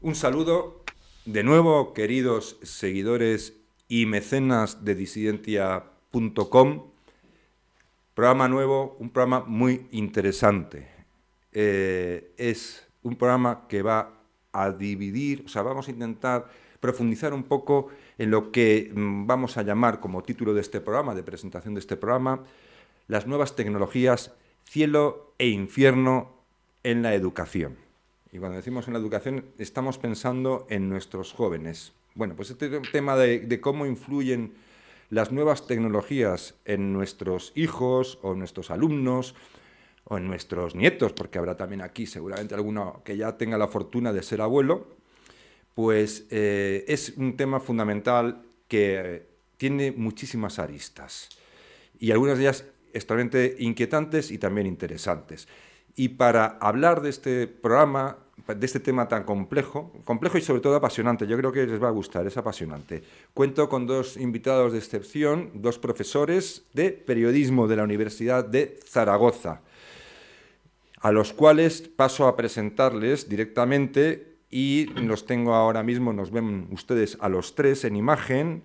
Un saludo de nuevo, queridos seguidores y mecenas de disidentia.com. Programa nuevo, un programa muy interesante. Es un programa que va a dividir, vamos a intentar profundizar un poco en lo que vamos a llamar como título de este programa, de presentación de este programa, las nuevas tecnologías, cielo e infierno en la educación. Y cuando decimos en la educación, estamos pensando en nuestros jóvenes. Bueno, pues este tema de cómo influyen las nuevas tecnologías en nuestros hijos o en nuestros alumnos o en nuestros nietos, porque habrá también aquí seguramente alguno que ya tenga la fortuna de ser abuelo, pues es un tema fundamental que tiene muchísimas aristas y algunas de ellas extremadamente inquietantes y también interesantes. Y para hablar de este programa, de este tema tan complejo y sobre todo apasionante, yo creo que les va a gustar, es apasionante. Cuento con dos invitados de excepción, dos profesores de periodismo de la Universidad de Zaragoza, a los cuales paso a presentarles directamente y los tengo ahora mismo, nos ven ustedes a los tres en imagen.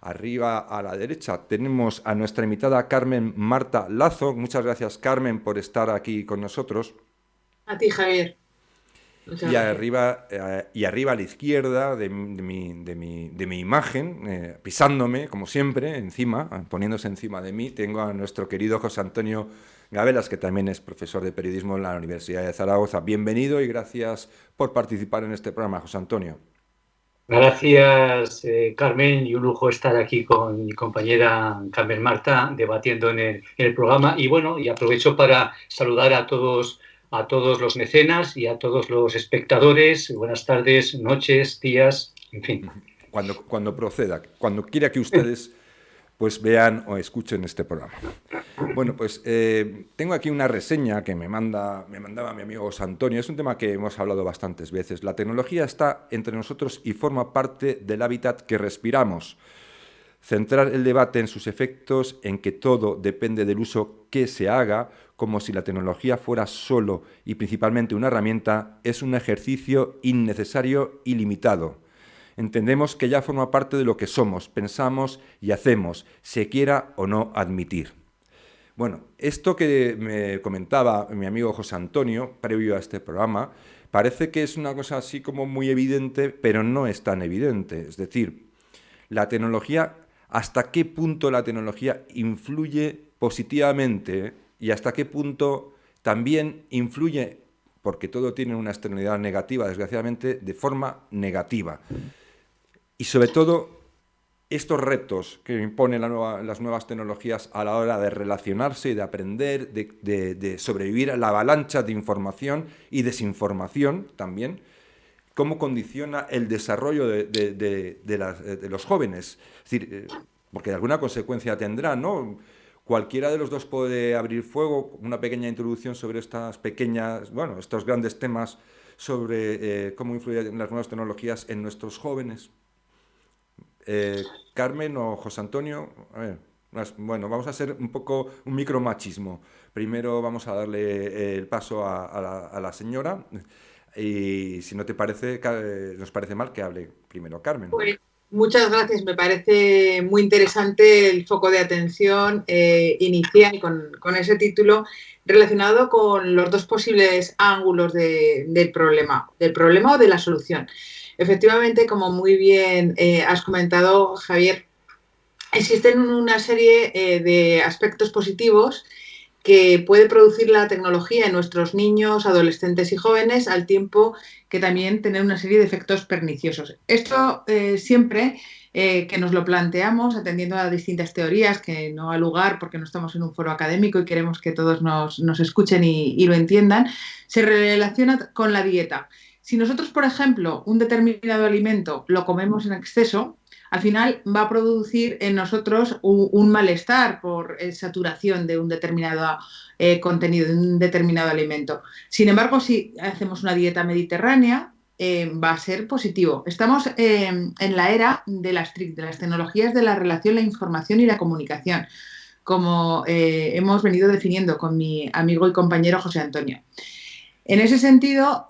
Arriba a la derecha tenemos a nuestra invitada Carmen Marta Lazo. Muchas gracias, Carmen, por estar aquí con nosotros. A ti, Javier. Muchas gracias. Y arriba a la izquierda de mi imagen, pisándome, como siempre, encima, poniéndose encima de mí, tengo a nuestro querido José Antonio Gabelas, que también es profesor de periodismo en la Universidad de Zaragoza. Bienvenido y gracias por participar en este programa, José Antonio. Gracias, Carmen, y un lujo estar aquí con mi compañera Carmen Marta debatiendo en el programa. Y bueno, y aprovecho para saludar a todos los mecenas y a todos los espectadores. Buenas tardes, noches, días, en fin. Cuando proceda, cuando quiera que ustedes pues vean o escuchen este programa. Bueno, pues tengo aquí una reseña que me mandaba mi amigo José Antonio. Es un tema que hemos hablado bastantes veces. La tecnología está entre nosotros y forma parte del hábitat que respiramos. Centrar el debate en sus efectos, en que todo depende del uso que se haga, como si la tecnología fuera solo y principalmente una herramienta, es un ejercicio innecesario y limitado. Entendemos que ya forma parte de lo que somos, pensamos y hacemos, se quiera o no admitir. Bueno, esto que me comentaba mi amigo José Antonio, previo a este programa, parece que es una cosa así como muy evidente, pero no es tan evidente. Es decir, la tecnología, hasta qué punto la tecnología influye positivamente y hasta qué punto también influye, porque todo tiene una externalidad negativa, desgraciadamente, de forma negativa. Y sobre todo, estos retos que imponen las nuevas tecnologías a la hora de relacionarse y de aprender, de sobrevivir a la avalancha de información y desinformación también, cómo condiciona el desarrollo de los jóvenes. Es decir, porque alguna consecuencia tendrá, ¿no? Cualquiera de los dos puede abrir fuego, una pequeña introducción sobre estos grandes temas sobre cómo influyen las nuevas tecnologías en nuestros jóvenes. Carmen o José Antonio, a ver, bueno, vamos a hacer un poco un micromachismo. Primero vamos a darle el paso a la señora y si no te parece, nos parece mal que hable primero Carmen. Pues muchas gracias. Me parece muy interesante el foco de atención inicial con ese título relacionado con los dos posibles ángulos del problema o de la solución. Efectivamente, como muy bien has comentado, Javier, existen una serie de aspectos positivos que puede producir la tecnología en nuestros niños, adolescentes y jóvenes, al tiempo que también tener una serie de efectos perniciosos. Esto siempre que nos lo planteamos, atendiendo a distintas teorías, que no ha lugar porque no estamos en un foro académico y queremos que todos nos escuchen y lo entiendan, se relaciona con la dieta. Si nosotros, por ejemplo, un determinado alimento lo comemos en exceso, al final va a producir en nosotros un malestar por saturación de un determinado contenido, de un determinado alimento. Sin embargo, si hacemos una dieta mediterránea, va a ser positivo. Estamos en la era de las TIC, de las tecnologías de la relación, la información y la comunicación, como hemos venido definiendo con mi amigo y compañero José Antonio. En ese sentido,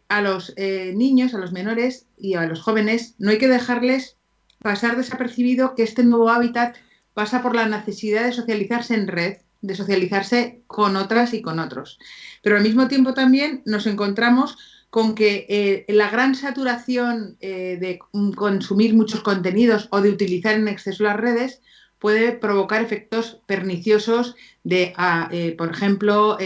a los niños, a los menores y a los jóvenes no hay que dejarles pasar desapercibido que este nuevo hábitat pasa por la necesidad de socializarse en red, de socializarse con otras y con otros. Pero al mismo tiempo también nos encontramos con que la gran saturación de consumir muchos contenidos o de utilizar en exceso las redes puede provocar efectos perniciosos de, por ejemplo,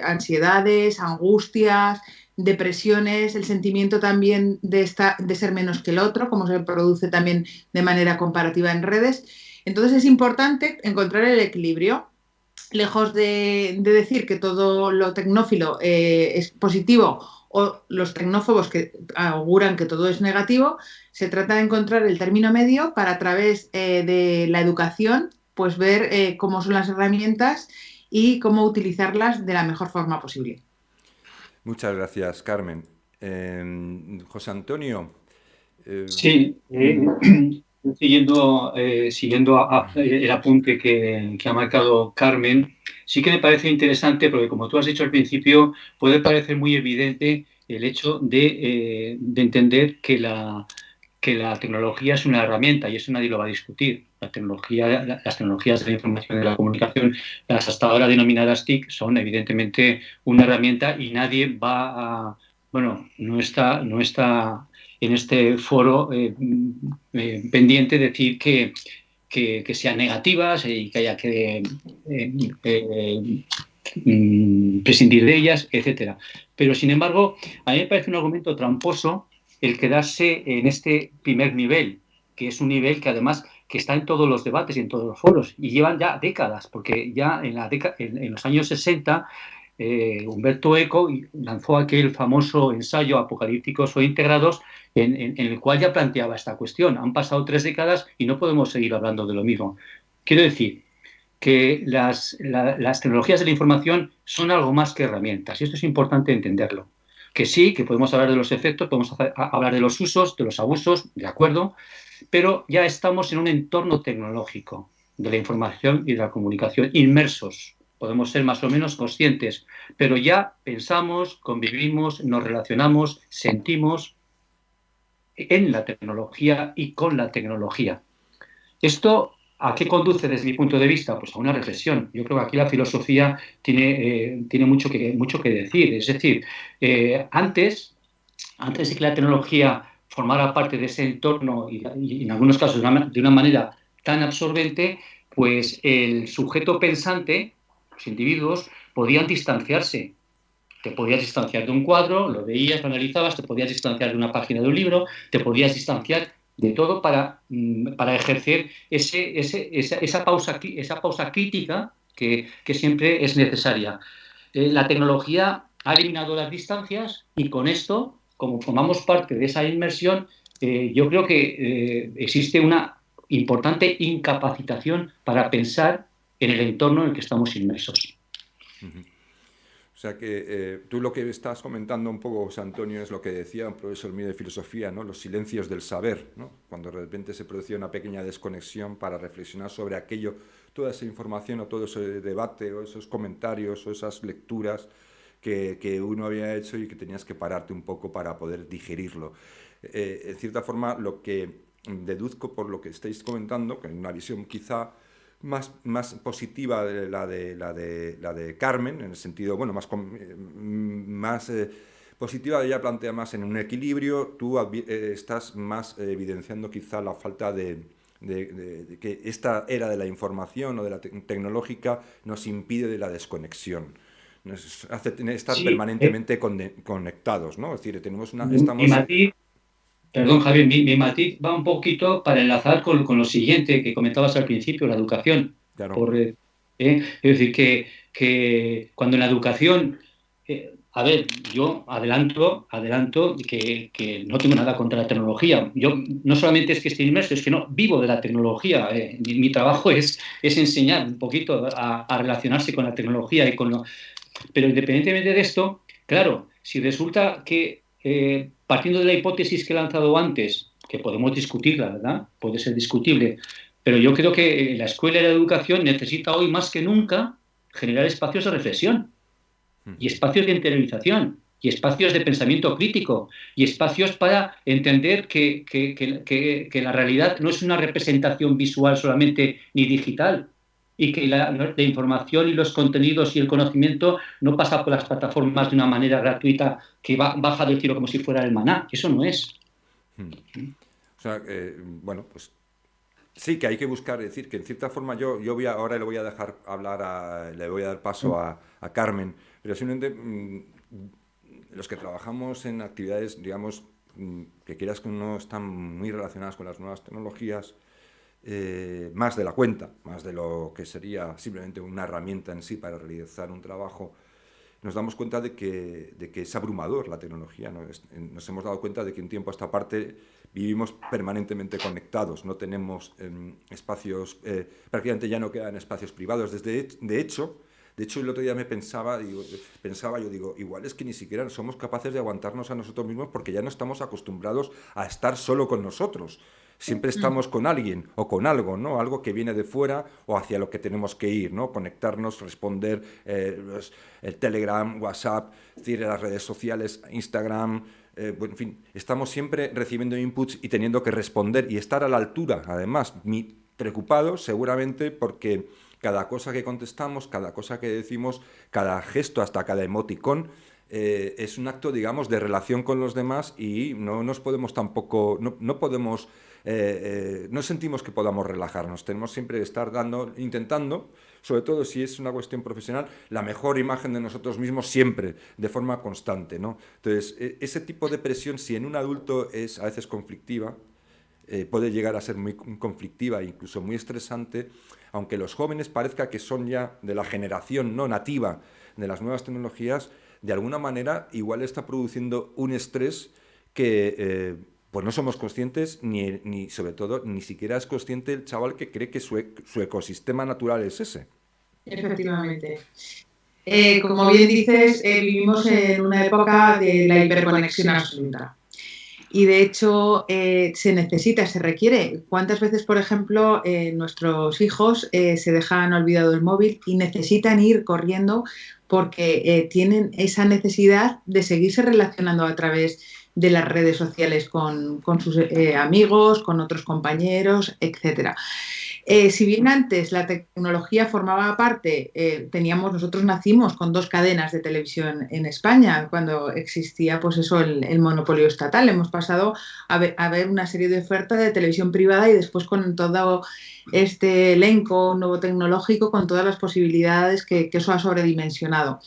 ansiedades, angustias, depresiones, el sentimiento también de ser menos que el otro, como se produce también de manera comparativa en redes. Entonces es importante encontrar el equilibrio. Lejos de decir que todo lo tecnófilo es positivo o los tecnófobos que auguran que todo es negativo, se trata de encontrar el término medio para a través de la educación pues ver cómo son las herramientas y cómo utilizarlas de la mejor forma posible. Muchas gracias, Carmen. José Antonio. Sí, siguiendo el apunte que ha marcado Carmen, sí que me parece interesante porque, como tú has dicho al principio, puede parecer muy evidente el hecho de entender que la tecnología es una herramienta y eso nadie lo va a discutir. Las tecnologías de la información y de la comunicación, las hasta ahora denominadas TIC, son evidentemente una herramienta y nadie va a... Bueno, no está en este foro pendiente decir que sean negativas y que haya que prescindir de ellas, etcétera. Pero, sin embargo, a mí me parece un argumento tramposo el quedarse en este primer nivel, que es un nivel que además que está en todos los debates y en todos los foros, y llevan ya décadas, porque ya en los años 60 Umberto Eco lanzó aquel famoso ensayo Apocalípticos o Integrados en el cual ya planteaba esta cuestión. Han pasado 3 décadas y no podemos seguir hablando de lo mismo. Quiero decir que las tecnologías de la información son algo más que herramientas, y esto es importante entenderlo. Que sí, que podemos hablar de los efectos, podemos hablar de los usos, de los abusos, de acuerdo, pero ya estamos en un entorno tecnológico de la información y de la comunicación inmersos. Podemos ser más o menos conscientes, pero ya pensamos, convivimos, nos relacionamos, sentimos en la tecnología y con la tecnología. Esto, ¿a qué conduce desde mi punto de vista? Pues a una reflexión. Yo creo que aquí la filosofía tiene mucho que decir. Es decir, antes de que la tecnología formara parte de ese entorno y en algunos casos de una manera tan absorbente, pues el sujeto pensante, los individuos, podían distanciarse. Te podías distanciar de un cuadro, lo veías, lo analizabas, te podías distanciar de una página de un libro, te podías distanciar de todo para ejercer esa pausa crítica que siempre es necesaria. La tecnología ha eliminado las distancias y con esto, como formamos parte de esa inmersión, yo creo que existe una importante incapacitación para pensar en el entorno en el que estamos inmersos. Uh-huh. O sea que tú lo que estás comentando un poco, José Antonio, es lo que decía un profesor mío de filosofía, ¿no? Los silencios del saber, ¿no? Cuando de repente se producía una pequeña desconexión para reflexionar sobre aquello, toda esa información o todo ese debate o esos comentarios o esas lecturas que uno había hecho y que tenías que pararte un poco para poder digerirlo. En cierta forma, lo que deduzco por lo que estáis comentando, que en una visión quizá más positiva de la de Carmen, en el sentido, bueno, más positiva, ella plantea más en un equilibrio, tú estás más evidenciando quizá la falta de que esta era de la información o de la tecnológica nos impide de la desconexión, nos hace estar permanentemente conectados, ¿no? Es decir, tenemos Perdón, Javier, mi matiz va un poquito para enlazar con lo siguiente que comentabas al principio, la educación. Claro. Es decir, que cuando en la educación... a ver, yo adelanto que no tengo nada contra la tecnología. Yo no solamente es que esté inmerso, es que no vivo de la tecnología. Mi trabajo es enseñar un poquito a relacionarse con la tecnología y con lo... Pero independientemente de esto, claro, si resulta que partiendo de la hipótesis que he lanzado antes, que podemos discutirla, ¿verdad? Puede ser discutible, pero yo creo que la escuela y la educación necesita hoy más que nunca generar espacios de reflexión y espacios de interiorización. y espacios de pensamiento crítico y espacios para entender que la realidad no es una representación visual solamente ni digital y que la información y los contenidos y el conocimiento no pasa por las plataformas de una manera gratuita que baja del cielo como si fuera el maná. Eso no es. O sea, bueno, pues sí que hay que buscar, es decir, que en cierta forma yo ahora le voy a dejar hablar, le voy a dar paso a Carmen, pero simplemente los que trabajamos en actividades, digamos, que quieras que no están muy relacionadas con las nuevas tecnologías, más de la cuenta, más de lo que sería simplemente una herramienta en sí para realizar un trabajo, nos damos cuenta de que es abrumador la tecnología, ¿no? Nos hemos dado cuenta de que un tiempo a esta parte vivimos permanentemente conectados, no tenemos espacios, prácticamente ya no quedan espacios privados. De hecho, el otro día pensaba, yo digo, igual es que ni siquiera somos capaces de aguantarnos a nosotros mismos porque ya no estamos acostumbrados a estar solo con nosotros. Siempre estamos con alguien o con algo, ¿no? Algo que viene de fuera o hacia lo que tenemos que ir, ¿no? Conectarnos, responder, el Telegram, WhatsApp, es decir, las redes sociales, Instagram, bueno, en fin, estamos siempre recibiendo inputs y teniendo que responder y estar a la altura, además, preocupados seguramente porque cada cosa que contestamos, cada cosa que decimos, cada gesto, hasta cada emoticón, es un acto, digamos, de relación con los demás y no nos podemos tampoco, no podemos, no sentimos que podamos relajarnos. Tenemos siempre que estar intentando, sobre todo si es una cuestión profesional, la mejor imagen de nosotros mismos siempre, de forma constante, ¿no? Entonces, ese tipo de presión, si en un adulto es a veces conflictiva, puede llegar a ser muy conflictiva e incluso muy estresante, aunque los jóvenes parezca que son ya de la generación no nativa de las nuevas tecnologías, de alguna manera igual está produciendo un estrés que pues no somos conscientes ni sobre todo ni siquiera es consciente el chaval que cree que su ecosistema natural es ese. Efectivamente. Como bien dices, vivimos en una época de la hiperconexión absoluta. Y de hecho se requiere. ¿Cuántas veces, por ejemplo, nuestros hijos se dejan olvidado el móvil y necesitan ir corriendo porque tienen esa necesidad de seguirse relacionando a través de las redes sociales con sus amigos, con otros compañeros, etcétera? Si bien antes la tecnología formaba parte, nosotros nacimos con 2 cadenas de televisión en España, cuando existía pues eso, el monopolio estatal. Hemos pasado a ver una serie de ofertas de televisión privada y después con todo este elenco nuevo tecnológico, con todas las posibilidades que eso ha sobredimensionado.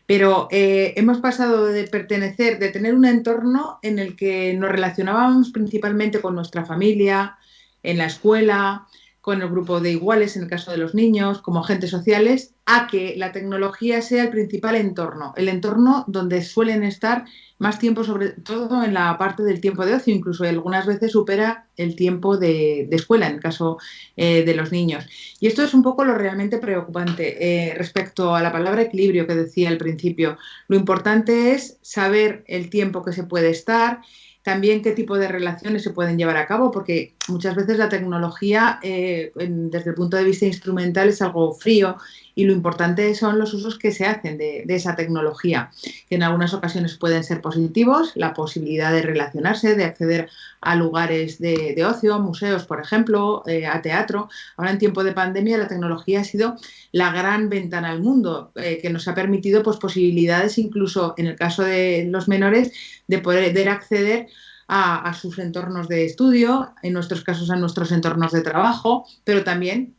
Pero hemos pasado de tener un entorno en el que nos relacionábamos principalmente con nuestra familia, en la escuela, con el grupo de iguales, en el caso de los niños, como agentes sociales, a que la tecnología sea el principal entorno, el entorno donde suelen estar más tiempo, sobre todo en la parte del tiempo de ocio, incluso algunas veces supera el tiempo de escuela, en el caso de los niños. Y esto es un poco lo realmente preocupante respecto a la palabra equilibrio que decía al principio. Lo importante es saber el tiempo que se puede estar, también qué tipo de relaciones se pueden llevar a cabo, porque muchas veces la tecnología, desde el punto de vista instrumental, es algo frío y lo importante son los usos que se hacen de esa tecnología, que en algunas ocasiones pueden ser positivos, la posibilidad de relacionarse, de acceder a lugares de ocio, museos, por ejemplo, a teatro. Ahora, en tiempo de pandemia, la tecnología ha sido la gran ventana al mundo, que nos ha permitido pues, posibilidades, incluso en el caso de los menores, de poder acceder a sus entornos de estudio, en nuestros casos a nuestros entornos de trabajo, pero también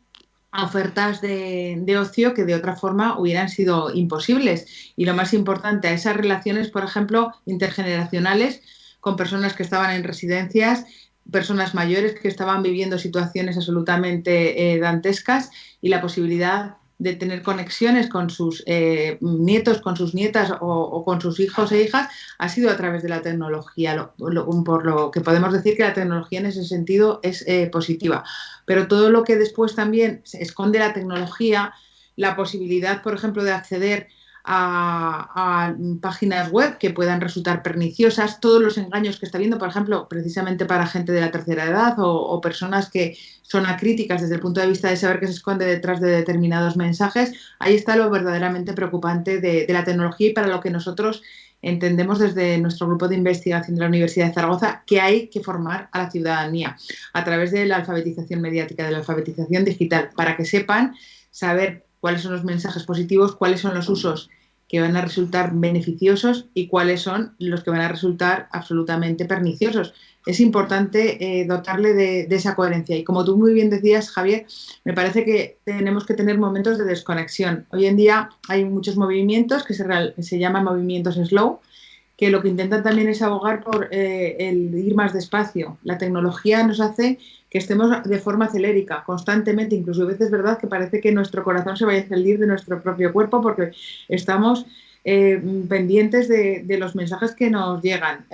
a ofertas de ocio que de otra forma hubieran sido imposibles. Y lo más importante, a esas relaciones, por ejemplo, intergeneracionales, con personas que estaban en residencias, personas mayores que estaban viviendo situaciones absolutamente dantescas, y la posibilidad de tener conexiones con sus nietos, con sus nietas o con sus hijos e hijas, ha sido a través de la tecnología, por lo que podemos decir que la tecnología en ese sentido es positiva. Pero todo lo que después también se esconde la tecnología, la posibilidad, por ejemplo, de acceder a páginas web que puedan resultar perniciosas, todos los engaños que está viendo, por ejemplo, precisamente para gente de la tercera edad o personas que son acríticas desde el punto de vista de saber qué se esconde detrás de determinados mensajes. Ahí está lo verdaderamente preocupante de la tecnología y para lo que nosotros entendemos desde nuestro grupo de investigación de la Universidad de Zaragoza que hay que formar a la ciudadanía a través de la alfabetización mediática, de la alfabetización digital, para que sepan saber cuáles son los mensajes positivos, cuáles son los usos que van a resultar beneficiosos y cuáles son los que van a resultar absolutamente perniciosos. Es importante dotarle de esa coherencia. Y como tú muy bien decías, Javier, me parece que tenemos que tener momentos de desconexión. Hoy en día hay muchos movimientos que se llaman movimientos slow, que lo que intentan también es abogar por el ir más despacio. La tecnología nos hace que estemos de forma celérica, constantemente, incluso a veces es verdad que parece que nuestro corazón se vaya a salir de nuestro propio cuerpo porque estamos pendientes de los mensajes que nos llegan,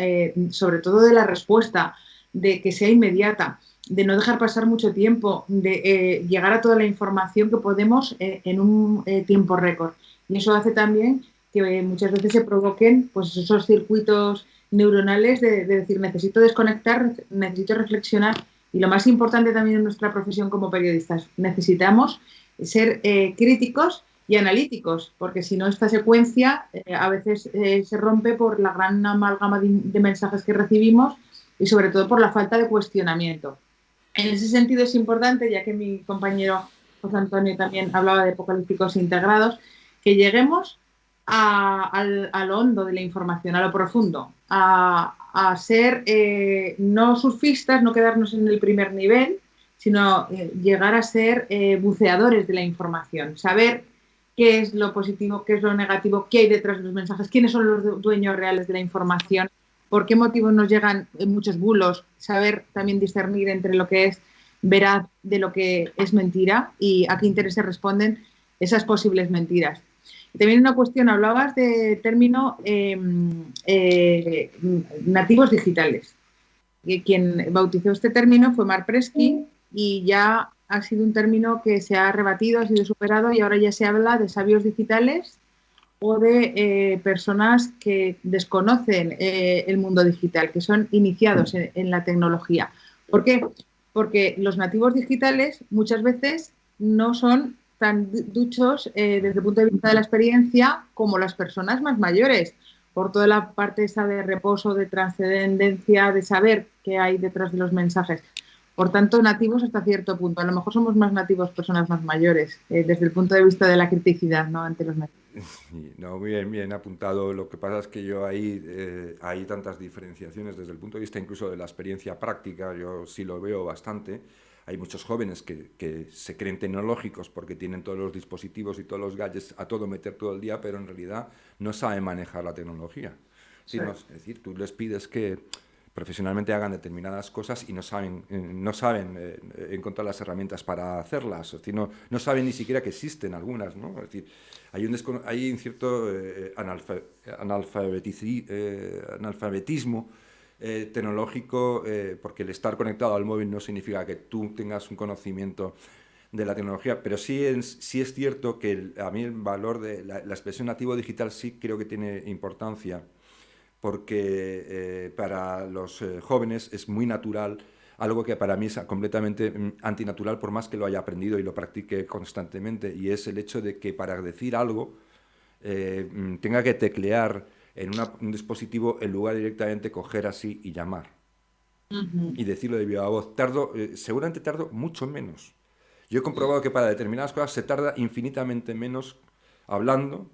sobre todo de la respuesta, de que sea inmediata, de no dejar pasar mucho tiempo, de llegar a toda la información que podemos en un tiempo récord. Y eso hace también que muchas veces se provoquen pues, esos circuitos neuronales de decir necesito desconectar, necesito reflexionar. Y lo más importante también en nuestra profesión como periodistas, necesitamos ser críticos y analíticos, porque si no esta secuencia a veces se rompe por la gran amalgama de mensajes que recibimos y sobre todo por la falta de cuestionamiento. En ese sentido es importante, ya que mi compañero José Antonio también hablaba de apocalípticos integrados, que lleguemos a lo hondo de la información, a lo profundo, a ser no surfistas, no quedarnos en el primer nivel, sino llegar a ser buceadores de la información, saber qué es lo positivo, qué es lo negativo, qué hay detrás de los mensajes, quiénes son los dueños reales de la información, por qué motivos nos llegan muchos bulos, saber también discernir entre lo que es veraz de lo que es mentira y a qué intereses responden esas posibles mentiras. Y también una cuestión, hablabas de término nativos digitales. Y quien bautizó este término fue Mark Presky y ya ha sido un término que se ha rebatido, ha sido superado y ahora ya se habla de sabios digitales o de personas que desconocen el mundo digital, que son iniciados en la tecnología. ¿Por qué? Porque los nativos digitales muchas veces no son tan duchos desde el punto de vista de la experiencia como las personas más mayores, por toda la parte esa de reposo, de trascendencia, de saber qué hay detrás de los mensajes. Por tanto, nativos hasta cierto punto. A lo mejor somos más nativos personas más mayores, desde el punto de vista de la criticidad, ¿no?, ante los mensajes. Sí, no, bien apuntado. Lo que pasa es que yo ahí hay tantas diferenciaciones desde el punto de vista incluso de la experiencia práctica, yo sí lo veo bastante. Hay muchos jóvenes que se creen tecnológicos porque tienen todos los dispositivos y todos los gadgets a todo meter todo el día, pero en realidad no saben manejar la tecnología. Sí. Es decir, tú les pides que profesionalmente hagan determinadas cosas y no saben encontrar las herramientas para hacerlas. Es decir, no saben ni siquiera que existen algunas, ¿no? Es decir, hay un cierto analfabetismo tecnológico, porque el estar conectado al móvil no significa que tú tengas un conocimiento de la tecnología, pero sí es cierto que a mí el valor de la expresión nativo digital sí creo que tiene importancia, porque para los jóvenes es muy natural, algo que para mí es completamente antinatural por más que lo haya aprendido y lo practique constantemente, y es el hecho de que para decir algo tenga que teclear en un dispositivo en lugar de directamente coger así y llamar. Y decirlo de viva voz. Seguramente tardo mucho menos. Yo he comprobado que para determinadas cosas se tarda infinitamente menos hablando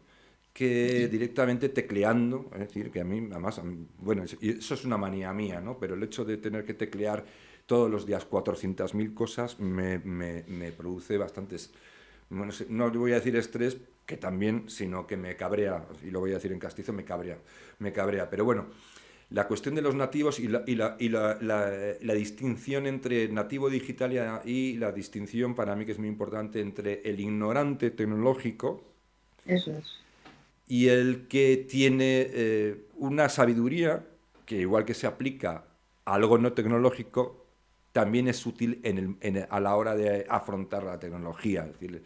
que directamente tecleando. Es decir, que a mí, además, bueno, eso es una manía mía, ¿no? Pero el hecho de tener que teclear todos los días 400.000 cosas me produce bastantes... Bueno, no voy a decir estrés, que también, sino que me cabrea, y lo voy a decir en castizo, me cabrea. Pero bueno, la cuestión de los nativos y la distinción entre nativo digital y la distinción, para mí que es muy importante, entre el ignorante tecnológico. Eso es. Y el que tiene una sabiduría que, igual que se aplica a algo no tecnológico, también es útil a la hora de afrontar la tecnología. Es decir,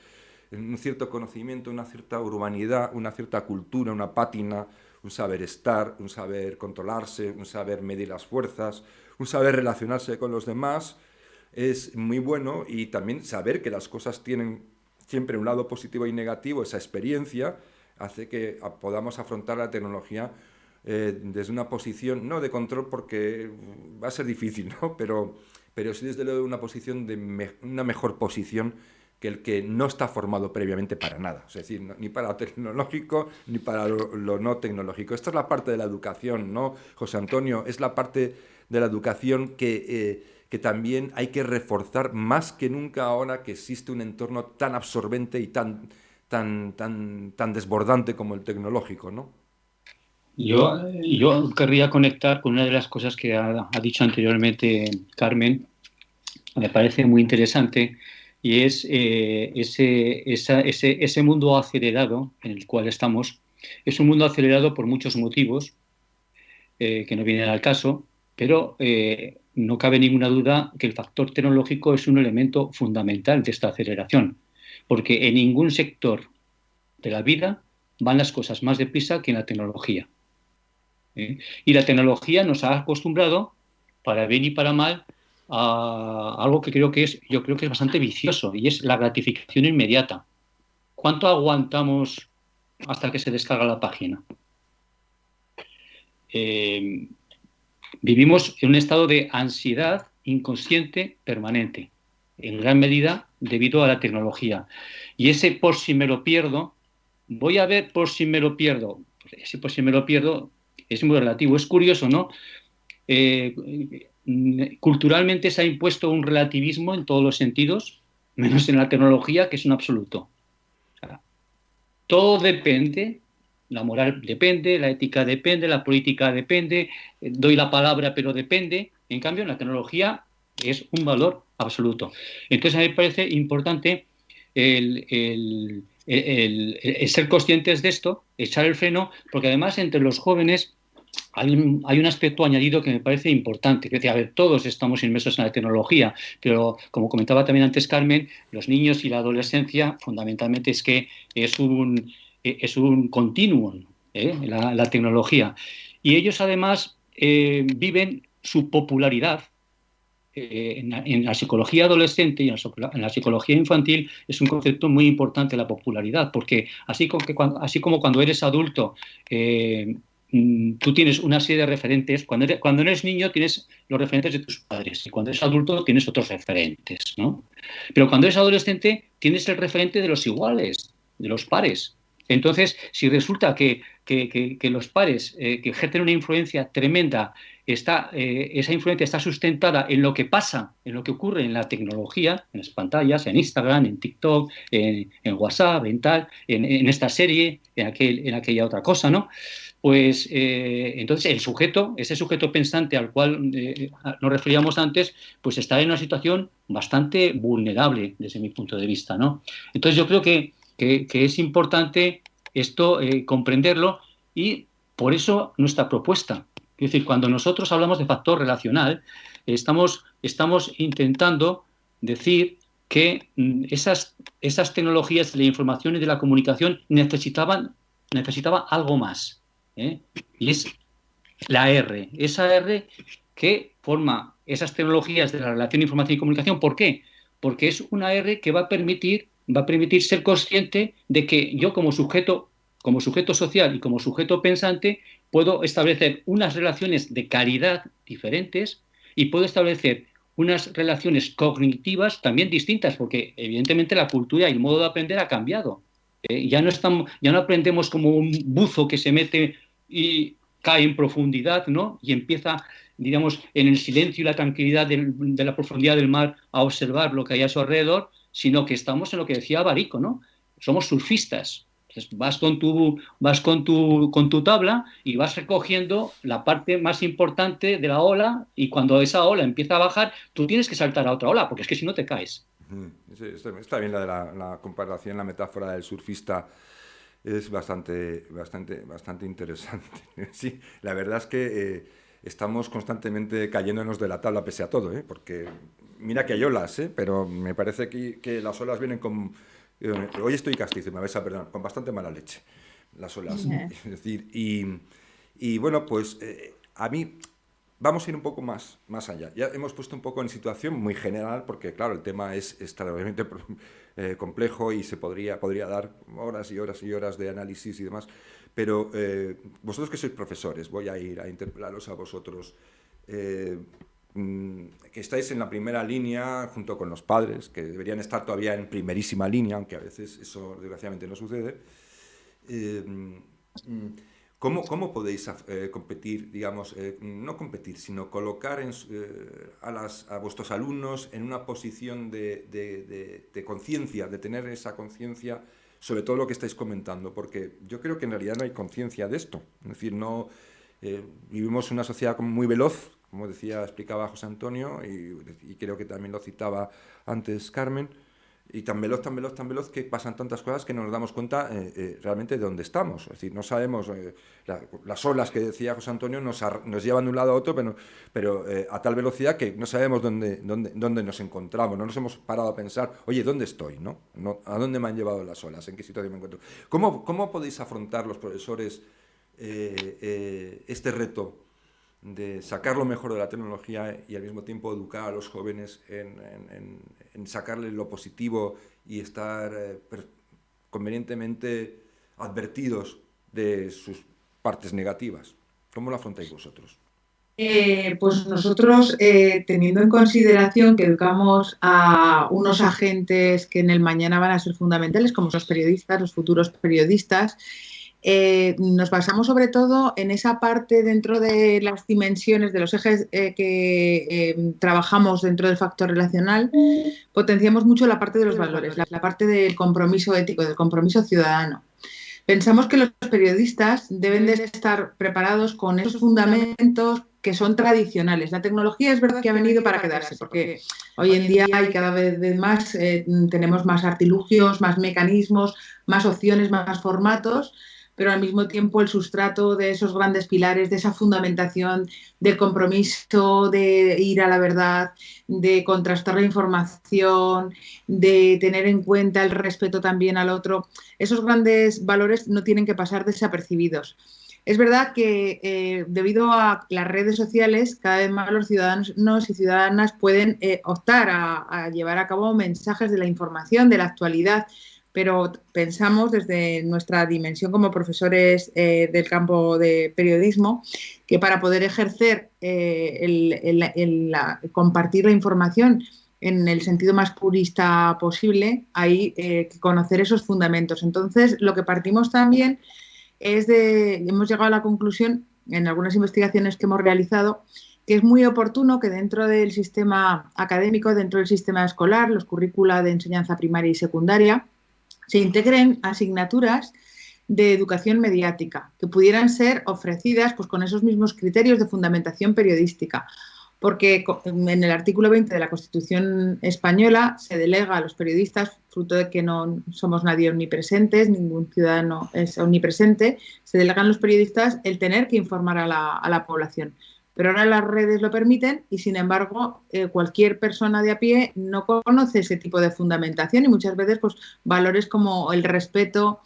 un cierto conocimiento, una cierta urbanidad, una cierta cultura, una pátina, un saber estar, un saber controlarse, un saber medir las fuerzas, un saber relacionarse con los demás, es muy bueno. Y también saber que las cosas tienen siempre un lado positivo y negativo, esa experiencia hace que podamos afrontar la tecnología desde una posición, no de control porque va a ser difícil, ¿no? Pero sí desde luego una posición una mejor posición que el que no está formado previamente para nada, es decir, ni para lo tecnológico ni para lo no tecnológico. Esta es la parte de la educación, ¿no, José Antonio? Es la parte de la educación que también hay que reforzar más que nunca ahora que existe un entorno tan absorbente y tan desbordante como el tecnológico, ¿no? Yo querría conectar con una de las cosas que ha dicho anteriormente Carmen, me parece muy interesante, y es ese mundo acelerado en el cual estamos. Es un mundo acelerado por muchos motivos que no vienen al caso, pero no cabe ninguna duda que el factor tecnológico es un elemento fundamental de esta aceleración, porque en ningún sector de la vida van las cosas más deprisa que en la tecnología. Y la tecnología nos ha acostumbrado, para bien y para mal, a algo que yo creo que es bastante vicioso, y es la gratificación inmediata. ¿Cuánto aguantamos hasta que se descarga la página? Vivimos en un estado de ansiedad inconsciente permanente, en gran medida debido a la tecnología. Y ese por si me lo pierdo, voy a ver por si me lo pierdo. Ese por si me lo pierdo es muy relativo. Es curioso, ¿no? Culturalmente se ha impuesto un relativismo en todos los sentidos, menos en la tecnología, que es un absoluto. O sea, todo depende, la moral depende, la ética depende, la política depende, doy la palabra pero depende. En cambio, en la tecnología es un valor absoluto. Entonces, a mí me parece importante el ser conscientes de esto, echar el freno, porque además entre los jóvenes hay un aspecto añadido que me parece importante. Que, a ver, todos estamos inmersos en la tecnología, pero como comentaba también antes Carmen, los niños y la adolescencia fundamentalmente es que es un continuum, la tecnología. Y ellos además viven su popularidad. En la psicología adolescente y en la psicología infantil es un concepto muy importante la popularidad, porque así como cuando eres adulto tú tienes una serie de referentes, cuando eres niño tienes los referentes de tus padres y cuando eres adulto tienes otros referentes, ¿no? Pero cuando eres adolescente tienes el referente de los iguales, de los pares. Entonces, si resulta que los pares que ejercen una influencia tremenda, esa influencia está sustentada en lo que pasa, en lo que ocurre en la tecnología, en las pantallas, en Instagram, en TikTok, en WhatsApp, en esta serie, en aquella otra cosa, ¿no? Pues entonces ese sujeto pensante al cual nos referíamos antes, pues está en una situación bastante vulnerable desde mi punto de vista, ¿no? Entonces yo creo que es importante esto comprenderlo, y por eso nuestra propuesta. Es decir, cuando nosotros hablamos de factor relacional, estamos intentando decir que esas tecnologías de la información y de la comunicación necesitaban algo más. Y es la R, esa R que forma esas tecnologías de la relación, información y comunicación. ¿Por qué? Porque es una R que va a permitir ser consciente de que yo como sujeto social y como sujeto pensante puedo establecer unas relaciones de caridad diferentes y puedo establecer unas relaciones cognitivas también distintas, porque evidentemente la cultura y el modo de aprender ha cambiado. Ya no aprendemos como un buzo que se mete y cae en profundidad, ¿no? Y empieza, digamos, en el silencio y la tranquilidad de la profundidad del mar a observar lo que hay a su alrededor, sino que estamos en lo que decía Barico, ¿no? Somos surfistas. Entonces vas con tu tabla y vas recogiendo la parte más importante de la ola, y cuando esa ola empieza a bajar, tú tienes que saltar a otra ola, porque es que si no te caes. Sí, está bien la de la comparación, la metáfora del surfista. Es bastante interesante. Sí, la verdad es que estamos constantemente cayéndonos de la tabla pese a todo, porque mira que hay olas, pero me parece que las olas vienen Hoy estoy castizo, me vais a perdonar, con bastante mala leche, las olas. Es decir, y bueno, pues a mí vamos a ir un poco más allá. Ya hemos puesto un poco en situación muy general, porque claro, el tema es extremadamente complejo y se podría dar horas y horas y horas de análisis y demás. Pero vosotros que sois profesores, voy a ir a interpelaros a vosotros, que estáis en la primera línea junto con los padres, que deberían estar todavía en primerísima línea, aunque a veces eso desgraciadamente no sucede. ¿Cómo podéis competir, digamos, no competir, sino colocar a vuestros alumnos en una posición de conciencia, de tener esa conciencia sobre todo lo que estáis comentando? Porque yo creo que en realidad no hay conciencia de esto. Es decir, vivimos una sociedad muy veloz, como explicaba José Antonio, y creo que también lo citaba antes Carmen, y tan veloz que pasan tantas cosas que no nos damos cuenta realmente de dónde estamos. Es decir, no sabemos, las olas que decía José Antonio nos llevan de un lado a otro, pero a tal velocidad que no sabemos dónde nos encontramos, no nos hemos parado a pensar, oye, ¿dónde estoy? ¿No? ¿A dónde me han llevado las olas? ¿En qué situación me encuentro? ¿Cómo podéis afrontar los profesores este reto de sacar lo mejor de la tecnología y al mismo tiempo educar a los jóvenes en sacarle lo positivo y estar convenientemente advertidos de sus partes negativas? ¿Cómo lo afrontáis vosotros? Pues nosotros, teniendo en consideración que educamos a unos agentes que en el mañana van a ser fundamentales, como son los periodistas, los futuros periodistas, nos basamos sobre todo en esa parte dentro de las dimensiones de los ejes que trabajamos dentro del factor relacional. Potenciamos mucho la parte de los valores, la parte del compromiso ético, del compromiso ciudadano. Pensamos que los periodistas deben de estar preparados con esos fundamentos que son tradicionales. La tecnología es verdad que ha venido para quedarse, porque hoy en día hay cada vez más, tenemos más artilugios, más mecanismos, más opciones, más formatos, pero al mismo tiempo el sustrato de esos grandes pilares, de esa fundamentación del compromiso, de ir a la verdad, de contrastar la información, de tener en cuenta el respeto también al otro, esos grandes valores no tienen que pasar desapercibidos. Es verdad que debido a las redes sociales, cada vez más los ciudadanos y ciudadanas pueden optar a llevar a cabo mensajes de la información, de la actualidad, pero pensamos desde nuestra dimensión como profesores del campo de periodismo que para poder ejercer compartir la información en el sentido más purista posible hay que conocer esos fundamentos. Entonces, lo que partimos también hemos llegado a la conclusión en algunas investigaciones que hemos realizado que es muy oportuno que dentro del sistema académico, dentro del sistema escolar, los currícula de enseñanza primaria y secundaria, se integren asignaturas de educación mediática que pudieran ser ofrecidas pues, con esos mismos criterios de fundamentación periodística, porque en el artículo 20 de la Constitución española se delega a los periodistas, fruto de que no somos nadie omnipresentes, ningún ciudadano es omnipresente, se delegan a los periodistas el tener que informar a la población. Pero ahora las redes lo permiten y, sin embargo, cualquier persona de a pie no conoce ese tipo de fundamentación y muchas veces pues, valores como el respeto,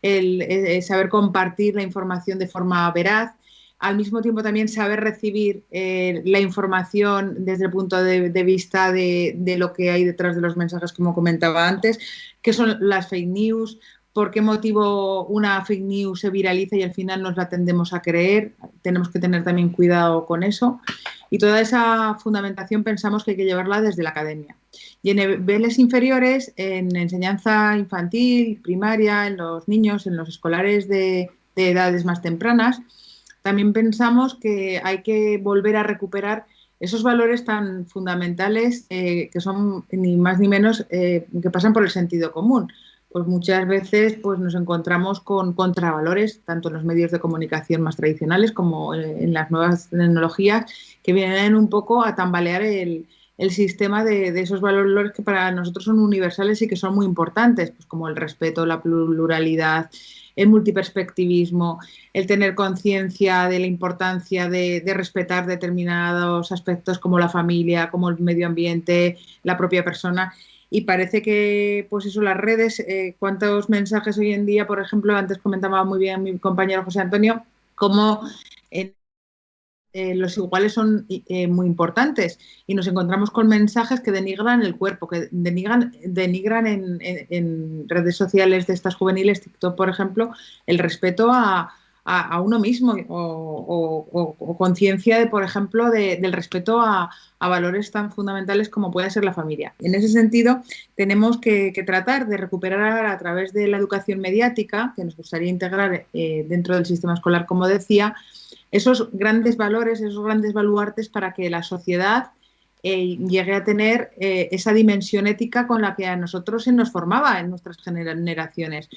el saber compartir la información de forma veraz, al mismo tiempo también saber recibir la información desde el punto de vista de lo que hay detrás de los mensajes, como comentaba antes, que son las fake news, por qué motivo una fake news se viraliza y al final nos la tendemos a creer. Tenemos que tener también cuidado con eso. Y toda esa fundamentación pensamos que hay que llevarla desde la academia. Y en niveles inferiores, en enseñanza infantil, primaria, en los niños, en los escolares de edades más tempranas, también pensamos que hay que volver a recuperar esos valores tan fundamentales que son ni más ni menos que pasan por el sentido común. Pues muchas veces pues nos encontramos con contravalores, tanto en los medios de comunicación más tradicionales como en las nuevas tecnologías, que vienen un poco a tambalear el sistema de esos valores que para nosotros son universales y que son muy importantes, pues como el respeto, la pluralidad, el multiperspectivismo, el tener conciencia de la importancia de respetar determinados aspectos como la familia, como el medio ambiente, la propia persona. y parece que, pues eso, las redes, cuántos mensajes hoy en día, por ejemplo, antes comentaba muy bien mi compañero José Antonio, cómo los iguales son muy importantes y nos encontramos con mensajes que denigran el cuerpo, que denigran en redes sociales de estas juveniles, TikTok, por ejemplo, el respeto a uno mismo o conciencia, por ejemplo, del respeto a valores tan fundamentales como puede ser la familia. En ese sentido, tenemos que tratar de recuperar a través de la educación mediática, que nos gustaría integrar dentro del sistema escolar, como decía, esos grandes valores, esos grandes baluartes para que la sociedad llegue a tener esa dimensión ética con la que a nosotros se nos formaba en nuestras generaciones.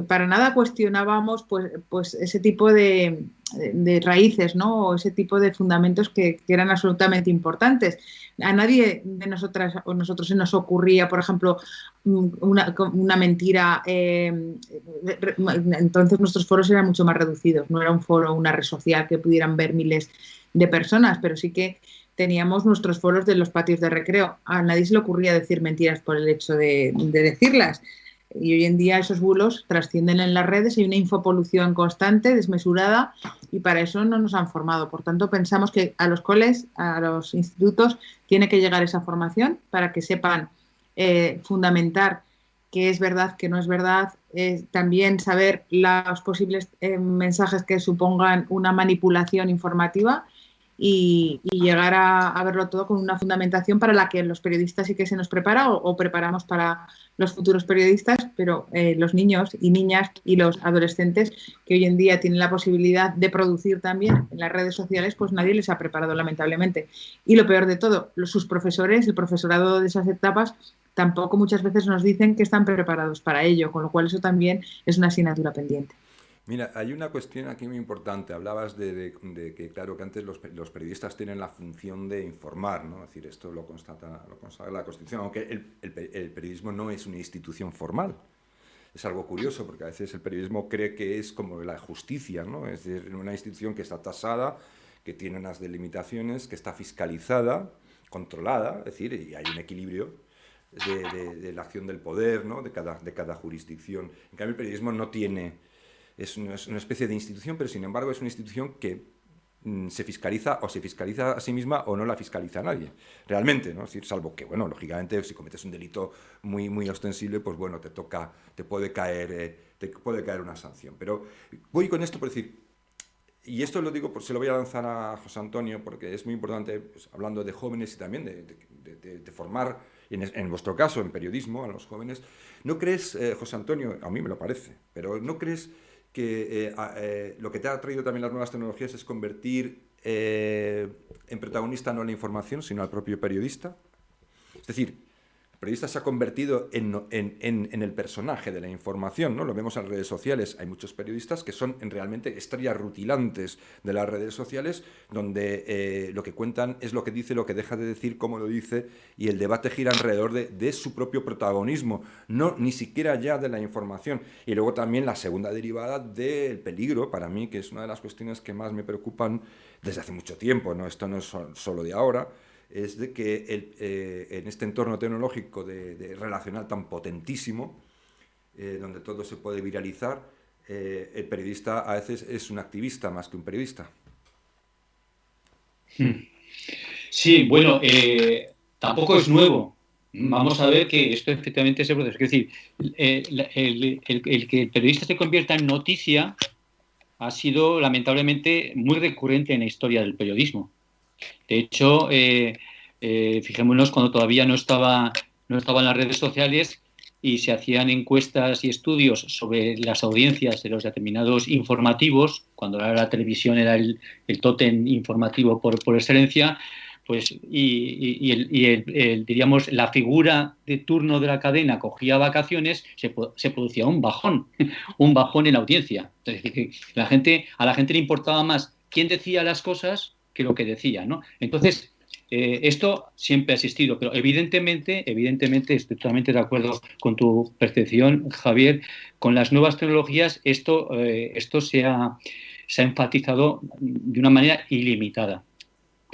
Para nada cuestionábamos pues ese tipo de raíces, ¿no? O ese tipo de fundamentos que eran absolutamente importantes. A nadie de nosotras o nosotros se nos ocurría, por ejemplo, una mentira. Entonces nuestros foros eran mucho más reducidos. No era un foro, una red social que pudieran ver miles de personas, pero sí que teníamos nuestros foros de los patios de recreo. A nadie se le ocurría decir mentiras por el hecho de decirlas. Y hoy en día esos bulos trascienden en las redes, hay una infopolución constante, desmesurada, y para eso no nos han formado. Por tanto, pensamos que a los coles, a los institutos, tiene que llegar esa formación para que sepan fundamentar qué es verdad, qué no es verdad, también saber los posibles mensajes que supongan una manipulación informativa y llegar a verlo todo con una fundamentación para la que los periodistas sí que se nos prepara o preparamos para los futuros periodistas, pero los niños y niñas y los adolescentes que hoy en día tienen la posibilidad de producir también en las redes sociales, pues nadie les ha preparado, lamentablemente. Y lo peor de todo, sus profesores, el profesorado de esas etapas, tampoco muchas veces nos dicen que están preparados para ello, con lo cual eso también es una asignatura pendiente. Mira, hay una cuestión aquí muy importante. Hablabas de que, claro, que antes los periodistas tienen la función de informar, ¿no? Es decir, esto lo constata la Constitución, aunque el periodismo no es una institución formal. Es algo curioso, porque a veces el periodismo cree que es como la justicia, ¿no? Es decir, una institución que está tasada, que tiene unas delimitaciones, que está fiscalizada, controlada, es decir, y hay un equilibrio de la acción del poder, ¿no? de cada jurisdicción. En cambio, el periodismo no tiene... Es una especie de institución, pero sin embargo es una institución que se fiscaliza o se fiscaliza a sí misma o no la fiscaliza a nadie, realmente, ¿no? Es decir, salvo que, bueno, lógicamente, si cometes un delito muy, muy ostensible, pues bueno, te puede caer una sanción. Pero voy con esto por decir, y esto lo digo, se lo voy a lanzar a José Antonio, porque es muy importante, pues, hablando de jóvenes y también de formar, en vuestro caso, en periodismo, a los jóvenes. ¿No crees, José Antonio, a mí me lo parece, pero no crees que lo que te ha traído también las nuevas tecnologías es convertir en protagonista no a la información, sino al propio periodista? Es decir, el periodista se ha convertido en el personaje de la información, ¿no? Lo vemos en redes sociales. Hay muchos periodistas que son realmente estrellas rutilantes de las redes sociales, donde lo que cuentan es lo que dice, lo que deja de decir, cómo lo dice, y el debate gira alrededor de su propio protagonismo, no ni siquiera ya de la información. Y luego también la segunda derivada del peligro, para mí, que es una de las cuestiones que más me preocupan desde hace mucho tiempo, ¿no? Esto no es solo de ahora, es de que en este entorno tecnológico de relacional tan potentísimo, donde todo se puede viralizar, el periodista a veces es un activista más que un periodista. Sí, bueno, tampoco es nuevo. Vamos a ver que esto efectivamente se produce. Es decir, el que el periodista se convierta en noticia ha sido lamentablemente muy recurrente en la historia del periodismo. De hecho, fijémonos cuando todavía no estaban las redes sociales y se hacían encuestas y estudios sobre las audiencias de los determinados informativos, cuando la televisión era el tótem informativo por excelencia, pues diríamos, la figura de turno de la cadena cogía vacaciones, se producía un bajón en la audiencia. Es decir, que a la gente le importaba más quién decía las cosas que lo que decía, ¿no? Entonces, esto siempre ha existido, pero evidentemente estoy totalmente de acuerdo con tu percepción, Javier. Con las nuevas tecnologías esto se ha enfatizado de una manera ilimitada.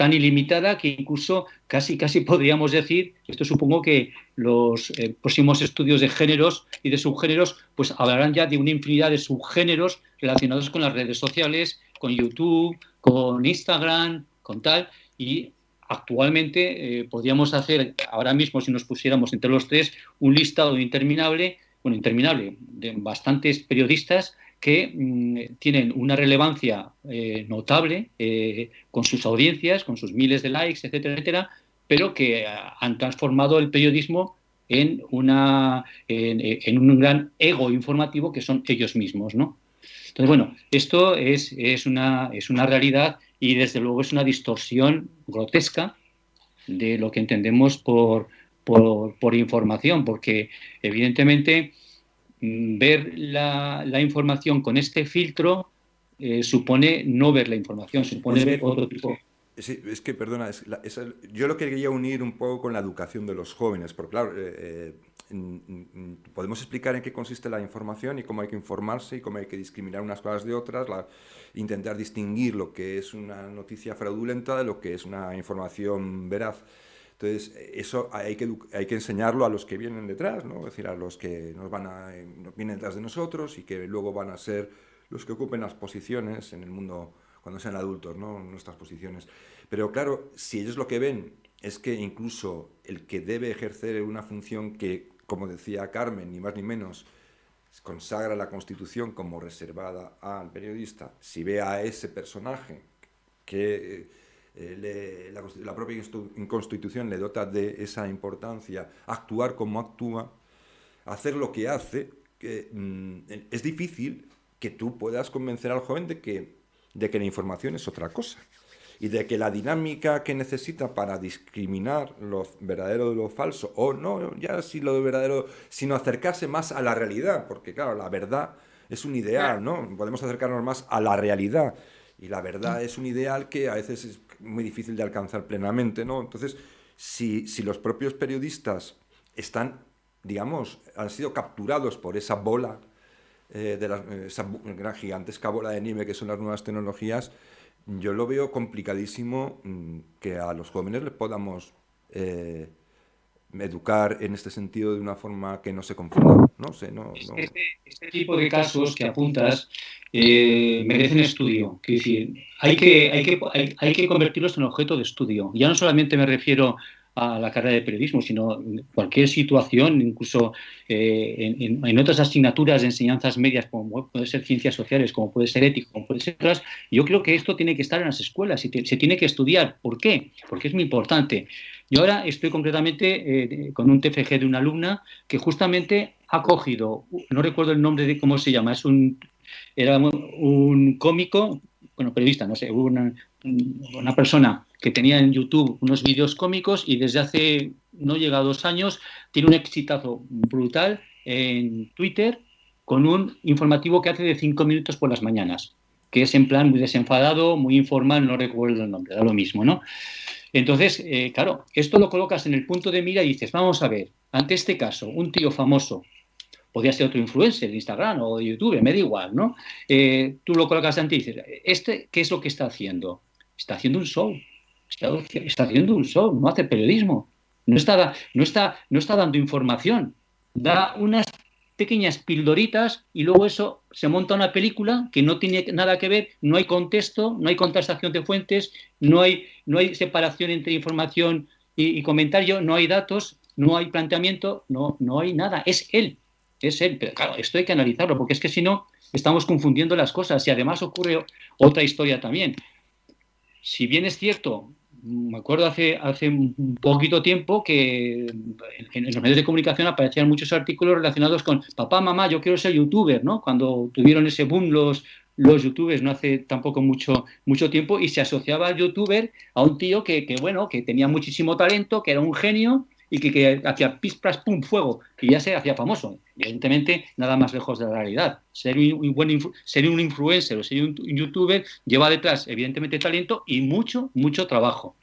tan ilimitada que incluso casi podríamos decir, esto supongo que los próximos estudios de géneros y de subgéneros pues hablarán ya de una infinidad de subgéneros relacionados con las redes sociales, con YouTube, con Instagram, con tal, y actualmente podríamos hacer ahora mismo, si nos pusiéramos entre los tres, un listado interminable, de bastantes periodistas que tienen una relevancia notable con sus audiencias, con sus miles de likes, etcétera, etcétera, pero que han transformado el periodismo en un gran ego informativo que son ellos mismos, ¿no? Entonces, bueno, esto es una realidad y desde luego es una distorsión grotesca de lo que entendemos por información, porque evidentemente ver la información con este filtro supone no ver la información, supone ver otro tipo. Sí, es que, perdona, yo lo quería unir un poco con la educación de los jóvenes, porque claro, podemos explicar en qué consiste la información y cómo hay que informarse y cómo hay que discriminar unas cosas de otras, intentar distinguir lo que es una noticia fraudulenta de lo que es una información veraz. Entonces, eso hay que enseñarlo a los que vienen detrás, ¿no? Es decir, a los que nos vienen detrás de nosotros y que luego van a ser los que ocupen las posiciones en el mundo cuando sean adultos, ¿no? Nuestras posiciones. Pero claro, si ellos lo que ven es que incluso el que debe ejercer una función que, como decía Carmen, ni más ni menos, consagra la Constitución como reservada al periodista, si ve a ese personaje que la propia Constitución le dota de esa importancia, actuar como actúa, hacer lo que hace, es difícil que tú puedas convencer al joven de que la información es otra cosa y de que la dinámica que necesita para discriminar lo verdadero de lo falso, o no ya si lo de verdadero, sino acercarse más a la realidad, porque claro, la verdad es un ideal, ¿no? Podemos acercarnos más a la realidad y la verdad es un ideal que a veces es muy difícil de alcanzar plenamente, ¿no? Entonces, si los propios periodistas han sido capturados por esa bola, esa gran gigantesca bola de nieve que son las nuevas tecnologías, yo lo veo complicadísimo que a los jóvenes les podamos educar en este sentido de una forma que no se confunda. No sé, no. Este tipo de casos que apuntas merecen estudio. Es decir, hay que convertirlos en objeto de estudio. Ya no solamente me refiero a la carrera de periodismo, sino en cualquier situación, incluso en otras asignaturas de enseñanzas medias, como puede ser ciencias sociales, como puede ser ética, como puede ser otras. Yo creo que esto tiene que estar en las escuelas y se tiene que estudiar. ¿Por qué? Porque es muy importante. Yo ahora estoy concretamente con un TFG de una alumna que justamente ha cogido, no recuerdo el nombre de cómo se llama, era un cómico, bueno, periodista, no sé, una persona que tenía en YouTube unos vídeos cómicos y desde hace, no llega a 2 años, tiene un exitazo brutal en Twitter con un informativo que hace de 5 minutos por las mañanas, que es en plan muy desenfadado, muy informal, no recuerdo el nombre, da lo mismo, ¿no? Entonces, claro, esto lo colocas en el punto de mira y dices, vamos a ver, ante este caso, un tío famoso, podría ser otro influencer de Instagram o de YouTube, me da igual, ¿no? Tú lo colocas ante y dices, ¿qué es lo que está haciendo? Está haciendo un show. Está haciendo un show, no hace periodismo. No está dando información. Da unas pequeñas pildoritas y luego eso se monta una película que no tiene nada que ver, no hay contexto, no hay contrastación de fuentes, no hay separación entre información y comentario, no hay datos, no hay planteamiento, no hay nada. Es él. Pero claro, esto hay que analizarlo, porque es que si no, estamos confundiendo las cosas. Y además ocurre otra historia también. Si bien es cierto, me acuerdo hace un poquito tiempo que en los medios de comunicación aparecían muchos artículos relacionados con papá, mamá, yo quiero ser youtuber, ¿no? Cuando tuvieron ese boom los youtubers no hace tampoco mucho tiempo, y se asociaba al youtuber a un tío que tenía muchísimo talento, que era un genio, y que hacía pis, pras, pum, fuego, y ya se hacía famoso. Evidentemente, nada más lejos de la realidad. Ser un influencer o ser un youtuber lleva detrás, evidentemente, talento y mucho trabajo.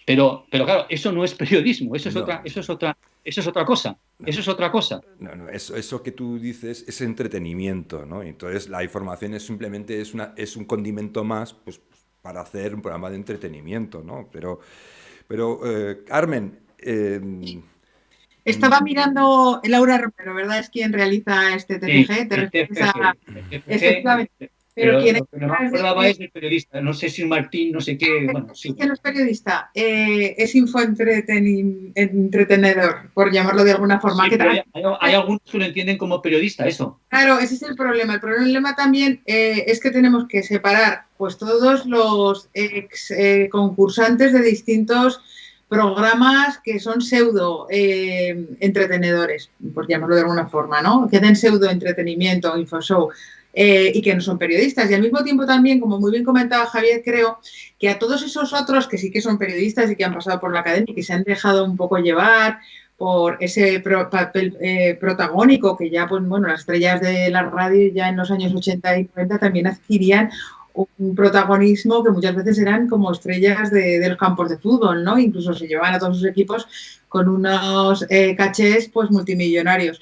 Pero claro, eso no es periodismo, eso es otra cosa. Eso es otra cosa. No, eso que tú dices es entretenimiento, ¿no? Entonces la información es simplemente es un condimento más, pues para hacer un programa de entretenimiento, ¿no? Pero Carmen... Estaba mirando, Laura Romero, ¿verdad? Es quien realiza este TFG. ¿Te refieres a...? Efectivamente. Pero ¿quién lo que no me acordaba es del periodista, no sé si un Martín, no sé qué, bueno, sí. Es que no es periodista, es infoentretenedor, por llamarlo de alguna forma. Sí, hay algunos que lo entienden como periodista, eso. Claro, ese es el problema. El problema también es que tenemos que separar pues todos los concursantes de distintos programas que son pseudo entretenedores, por llamarlo de alguna forma, ¿no? Que den pseudo entretenimiento, infoshow. Y que no son periodistas. Y al mismo tiempo también, como muy bien comentaba Javier, creo que a todos esos otros que sí que son periodistas y que han pasado por la academia y que se han dejado un poco llevar por ese papel protagónico que ya, pues bueno, las estrellas de la radio ya en los años 80 y 90 también adquirían un protagonismo que muchas veces eran como estrellas de los campos de fútbol, ¿no? Incluso se llevaban a todos sus equipos con unos cachés pues multimillonarios.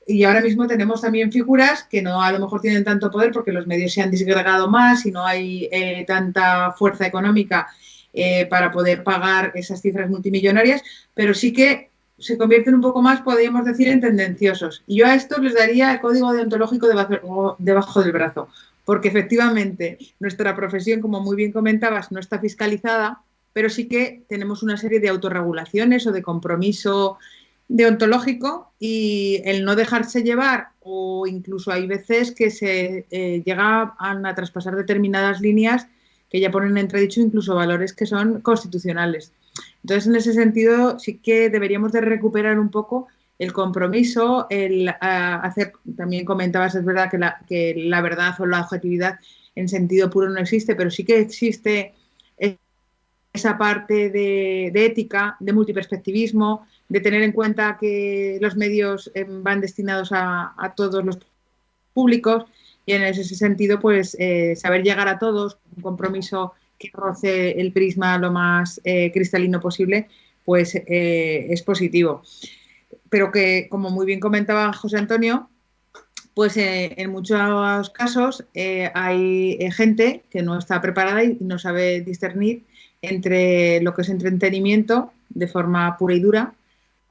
Y ahora mismo tenemos también figuras que no a lo mejor tienen tanto poder porque los medios se han disgregado más y no hay tanta fuerza económica para poder pagar esas cifras multimillonarias, pero sí que se convierten un poco más, podríamos decir, en tendenciosos. Y yo a estos les daría el código deontológico debajo del brazo, porque efectivamente nuestra profesión, como muy bien comentabas, no está fiscalizada, pero sí que tenemos una serie de autorregulaciones o de compromiso deontológico y el no dejarse llevar, o incluso hay veces que se llega a traspasar determinadas líneas que ya ponen en entredicho incluso valores que son constitucionales. Entonces, en ese sentido, sí que deberíamos de recuperar un poco el compromiso, el hacer, también comentabas, es verdad que la verdad o la objetividad en sentido puro no existe, pero sí que existe esa parte de ética, de multiperspectivismo, de tener en cuenta que los medios van destinados a todos los públicos y en ese sentido, pues saber llegar a todos, un compromiso que roce el prisma lo más cristalino posible, pues es positivo. Pero que, como muy bien comentaba José Antonio, pues en muchos casos hay gente que no está preparada y no sabe discernir entre lo que es entretenimiento de forma pura y dura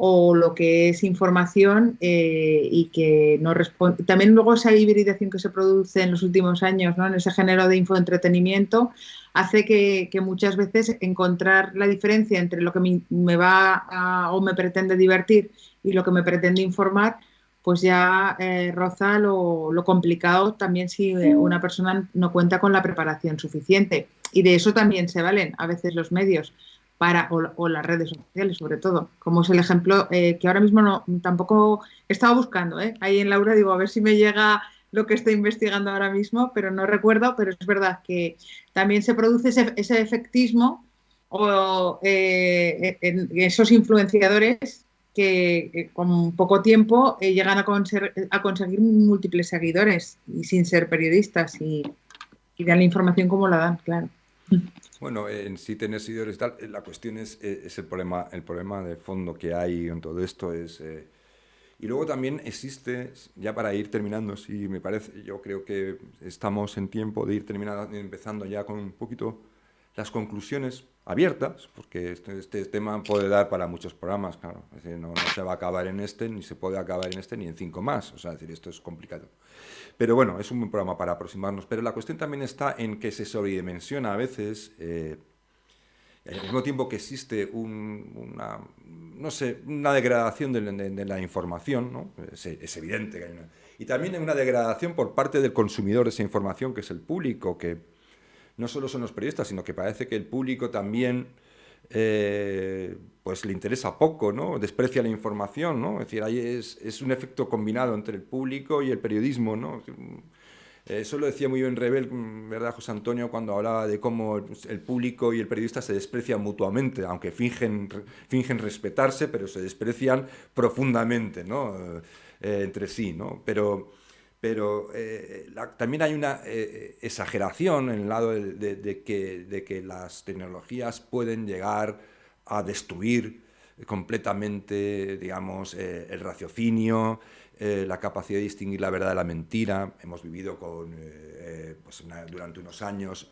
o lo que es información y que no responde. También luego esa hibridación que se produce en los últimos años, ¿no? En ese género de infoentretenimiento hace que muchas veces encontrar la diferencia entre lo que me va o me pretende divertir y lo que me pretende informar, pues ya roza lo complicado también si una persona no cuenta con la preparación suficiente. Y de eso también se valen a veces los medios o las redes sociales, sobre todo, como es el ejemplo que ahora mismo tampoco he estado buscando. Ahí en Laura digo, a ver si me llega lo que estoy investigando ahora mismo, pero no recuerdo, pero es verdad que también se produce ese efectismo o esos influenciadores que con poco tiempo llegan a conseguir múltiples seguidores y sin ser periodistas y dan la información como la dan, claro. Bueno, en sí tener seguidores y tal, la cuestión es el problema de fondo que hay en todo esto es... y luego también existe, ya para ir terminando, sí, me parece, yo creo que estamos en tiempo de ir empezando ya con un poquito las conclusiones abiertas, porque este tema puede dar para muchos programas, claro, es decir, no se va a acabar en este, ni se puede acabar en este, ni en 5 más, o sea, es decir, esto es complicado. Pero bueno, es un buen programa para aproximarnos, pero la cuestión también está en que se sobredimensiona a veces, al mismo tiempo que existe una degradación de la información, ¿no? Es evidente que hay y también hay una degradación por parte del consumidor de esa información, que es el público, que no solo son los periodistas, sino que parece que el público también pues le interesa poco, ¿no? Desprecia la información, ¿no? Es decir, ahí es un efecto combinado entre el público y el periodismo, ¿no? Eso lo decía muy bien Rebel, ¿verdad, José Antonio, cuando hablaba de cómo el público y el periodista se desprecian mutuamente, aunque fingen respetarse, pero se desprecian profundamente, ¿no? Entre sí, ¿no? Pero también hay una exageración en el lado de que las tecnologías pueden llegar a destruir completamente, digamos, el raciocinio, la capacidad de distinguir la verdad de la mentira. Hemos vivido durante unos años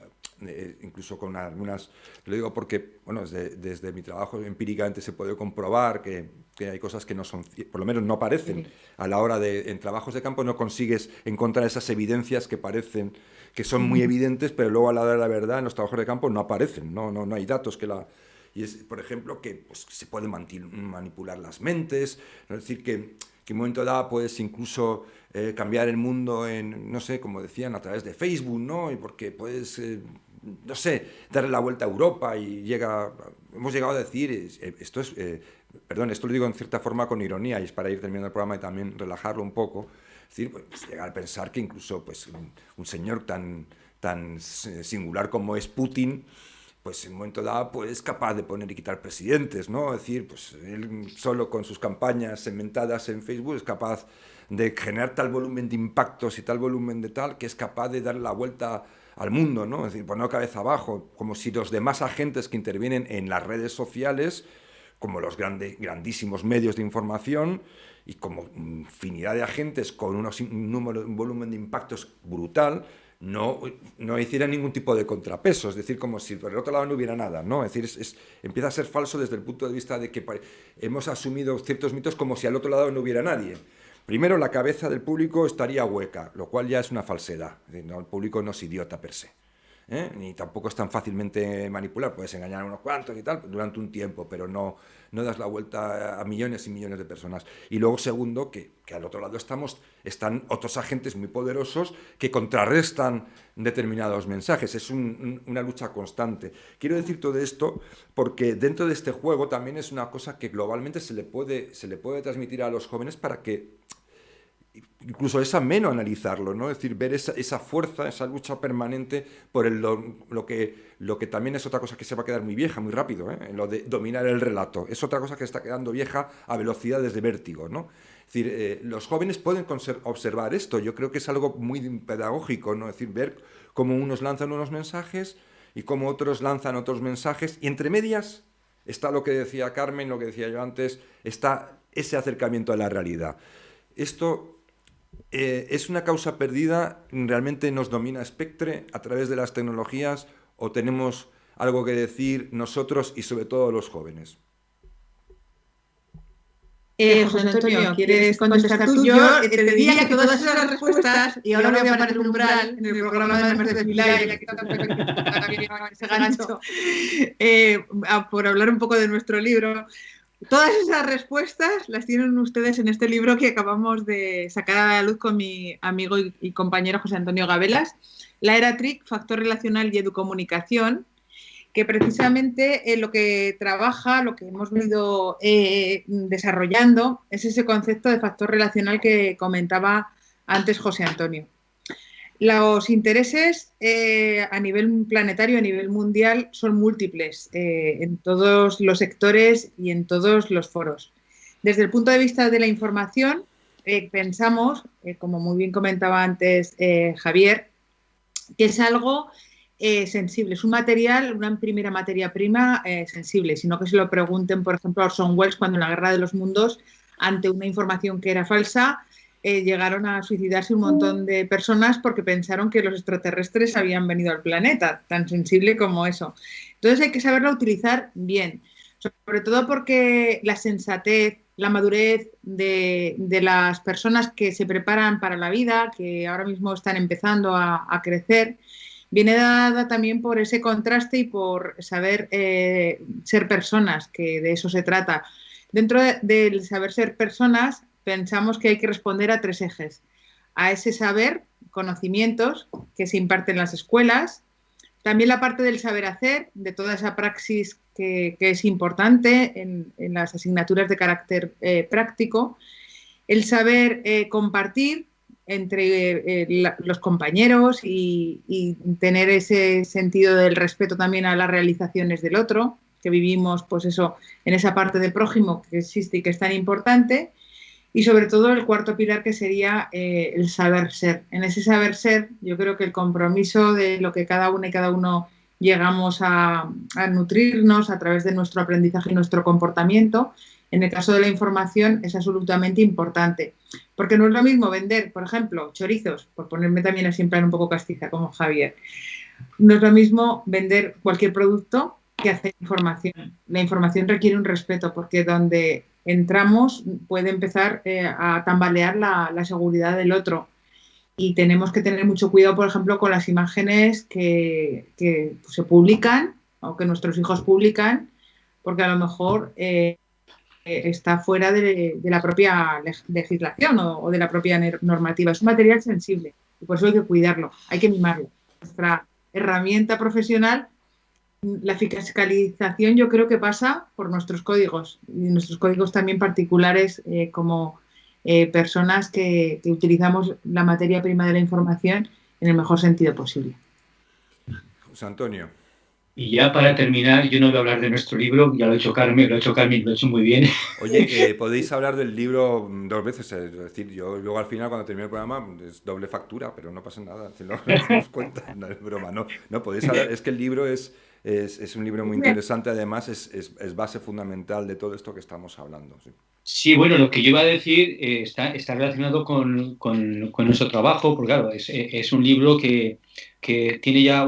incluso con algunas, lo digo porque, bueno, desde mi trabajo empíricamente se puede comprobar que hay cosas que no son, por lo menos no aparecen. A la hora en trabajos de campo no consigues encontrar esas evidencias que parecen, que son muy evidentes, pero luego a la hora de la verdad en los trabajos de campo no aparecen, no hay datos que la... Y es, por ejemplo, que pues, se pueden manipular las mentes, es decir, que en un momento dado puedes incluso cambiar el mundo en, no sé, como decían, a través de Facebook, ¿no? Y porque puedes, no sé, darle la vuelta a Europa y hemos llegado a decir, esto es, perdón, esto lo digo en cierta forma con ironía y es para ir terminando el programa y también relajarlo un poco, es decir, pues, llegar a pensar que incluso pues, un señor tan singular como es Putin, pues en un momento dado pues, es capaz de poner y quitar presidentes, ¿no? Es decir, pues él solo con sus campañas segmentadas en Facebook es capaz de generar tal volumen de impactos y tal volumen de tal que es capaz de dar la vuelta al mundo, ¿no? Es decir, poner cabeza abajo, como si los demás agentes que intervienen en las redes sociales, como los grandísimos medios de información y como infinidad de agentes con un volumen de impactos brutal, no hiciera ningún tipo de contrapeso, es decir, como si por el otro lado no hubiera nada, ¿no? Es decir, empieza a ser falso desde el punto de vista de que hemos asumido ciertos mitos como si al otro lado no hubiera nadie. Primero, la cabeza del público estaría hueca, lo cual ya es una falsedad. Es decir, no, el público no es idiota per se, ni tampoco es tan fácilmente manipular. Puedes engañar a unos cuantos y tal durante un tiempo, pero no das la vuelta a millones y millones de personas. Y luego, segundo, que al otro lado están otros agentes muy poderosos que contrarrestan determinados mensajes. Es una lucha constante. Quiero decir todo esto porque dentro de este juego también es una cosa que globalmente se le puede transmitir a los jóvenes para que incluso es ameno analizarlo, ¿no? Es decir, ver esa fuerza, esa lucha permanente por lo que también es otra cosa que se va a quedar muy vieja, muy rápido, ¿eh? Lo de dominar el relato. Es otra cosa que está quedando vieja a velocidades de vértigo, ¿no? Es decir, los jóvenes pueden observar esto. Yo creo que es algo muy pedagógico, ¿no? Es decir, ver cómo unos lanzan unos mensajes y cómo otros lanzan otros mensajes. Y entre medias está lo que decía Carmen, lo que decía yo antes, está ese acercamiento a la realidad. Esto... ¿es una causa perdida? ¿Realmente nos domina Spectre a través de las tecnologías o tenemos algo que decir nosotros y sobre todo los jóvenes? José Antonio, ¿quieres contestar tú? Yo te diría que todas esas respuestas, y ahora voy a poner un umbral en el programa de Mercedes Pilar, ya que también ese gancho, por hablar un poco de nuestro libro. Todas esas respuestas las tienen ustedes en este libro que acabamos de sacar a la luz con mi amigo y compañero José Antonio Gabelas, La Era TRIC, Factor Relacional y Educomunicación, que precisamente lo que trabaja, lo que hemos venido desarrollando, es ese concepto de factor relacional que comentaba antes José Antonio. Los intereses a nivel planetario, a nivel mundial, son múltiples en todos los sectores y en todos los foros. Desde el punto de vista de la información, pensamos, como muy bien comentaba antes Javier, que es algo sensible, es un material, una primera materia prima sensible, sino que se lo pregunten, por ejemplo, a Orson Welles cuando en la Guerra de los Mundos, ante una información que era falsa, llegaron a suicidarse un montón de personas porque pensaron que los extraterrestres habían venido al planeta, tan sensible como eso. Entonces hay que saberlo utilizar bien, sobre todo porque la sensatez, la madurez de las personas que se preparan para la vida, que ahora mismo están empezando a crecer, viene dada también por ese contraste y por saber ser personas, que de eso se trata. Dentro del saber ser personas, pensamos que hay que responder a 3 ejes. A ese saber, conocimientos que se imparten en las escuelas, también la parte del saber hacer, de toda esa praxis que es importante en las asignaturas de carácter práctico, el saber compartir entre los compañeros y tener ese sentido del respeto también a las realizaciones del otro, que vivimos pues eso en esa parte del prójimo que existe y que es tan importante. Y sobre todo el cuarto pilar, que sería el saber ser. En ese saber ser, yo creo que el compromiso de lo que cada una y cada uno llegamos a nutrirnos a través de nuestro aprendizaje y nuestro comportamiento, en el caso de la información es absolutamente importante. Porque no es lo mismo vender, por ejemplo, chorizos, por ponerme también así en plan un poco castiza como Javier, No es lo mismo vender cualquier producto que hacer información. La información requiere un respeto porque donde entramos puede empezar a tambalear la seguridad del otro. Y tenemos que tener mucho cuidado, por ejemplo, con las imágenes que se publican o que nuestros hijos publican, porque a lo mejor está fuera de la propia legislación o de la propia normativa. Es un material sensible y por eso hay que cuidarlo, hay que mimarlo. Nuestra herramienta profesional, la fiscalización, yo creo que pasa por nuestros códigos y nuestros códigos también particulares como personas que utilizamos la materia prima de la información en el mejor sentido posible. José Antonio. Y ya para terminar, yo no voy a hablar de nuestro libro, ya lo ha hecho Carmen, lo ha hecho muy bien. Oye, podéis hablar del libro 2 veces, es decir, yo luego al final cuando termine el programa es doble factura, pero no pasa nada, si no nos damos cuenta, no es broma, no podéis hablar, es que el libro es un libro muy interesante, además es base fundamental de todo esto que estamos hablando. Sí. Sí, bueno, lo que yo iba a decir está relacionado con nuestro trabajo, porque claro, es un libro que tiene ya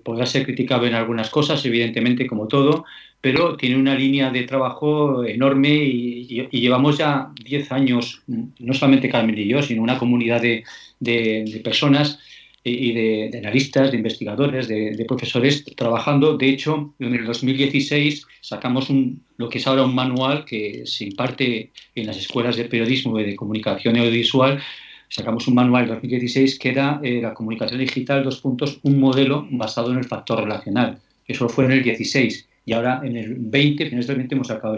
podrá ser criticable en algunas cosas, evidentemente, como todo, pero tiene una línea de trabajo enorme y llevamos ya 10 años, no solamente Carmen y yo, sino una comunidad de personas y de analistas, de investigadores, de profesores trabajando. De hecho, en el 2016 sacamos lo que es ahora un manual que se imparte en las escuelas de periodismo y de comunicación audiovisual. Sacamos un manual en 2016 que era la comunicación digital, un modelo basado en el factor relacional. Eso fue en el 16. Y ahora en el 20, finales del 20, hemos sacado